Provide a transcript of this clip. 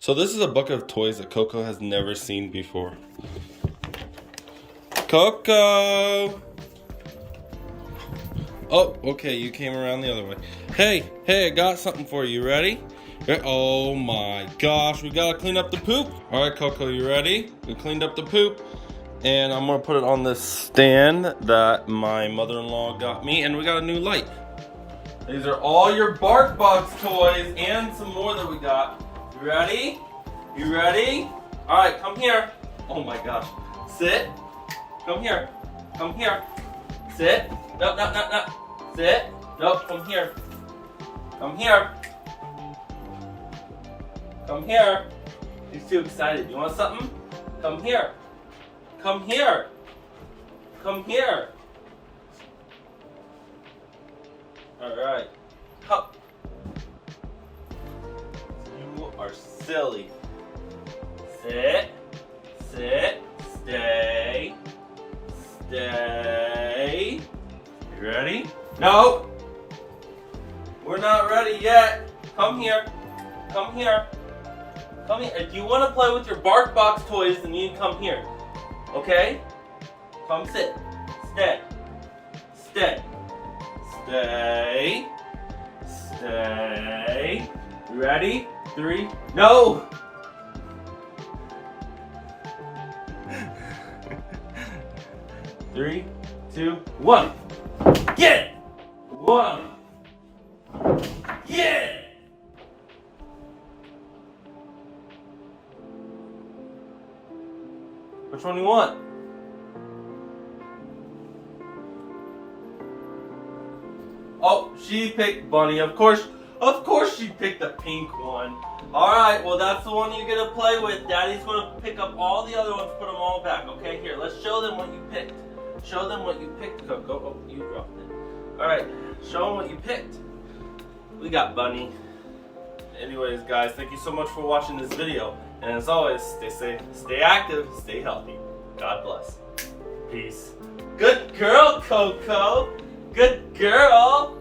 So this is a bucket of toys that Coco has never seen before. Coco! Oh, okay, you came around the other way. Hey, I got something for you. Ready? Oh my gosh, we gotta clean up the poop. All right, Coco, you ready? We cleaned up the poop. And I'm gonna put it on this stand that my mother-in-law got me, and we got a new light. These are all your Bark Box toys and some more that we got. You ready? You ready? All right, come here. Oh my gosh. Sit. Come here. Come here. Sit. No. Sit. No, come here. Come here. Come here. He's too excited. You want something? Come here. Come here. Come here. All right. Come. You are silly. Sit. Sit. Stay. Stay. You ready? No. We're not ready yet. Come here. Come here. Come here. If you want to play with your Bark Box toys, then you can come here. Okay? Come sit. Stay. Stay. Stay. Stay. You ready? 3. No! 3, 2, 1. Get it! 1. Get it! Which one do you want? Oh, she picked Bunny. Of course she picked the pink one. Alright, well that's the one you're gonna play with. Daddy's gonna pick up all the other ones, put them all back. Okay, here, let's show them what you picked. Show them what you picked, Coco. Oh, you dropped it. Alright, show them what you picked. We got Bunny. Anyways, guys, thank you so much for watching this video. And as always, stay safe, stay active, stay healthy. God bless. Peace. Good girl, Coco. Good girl.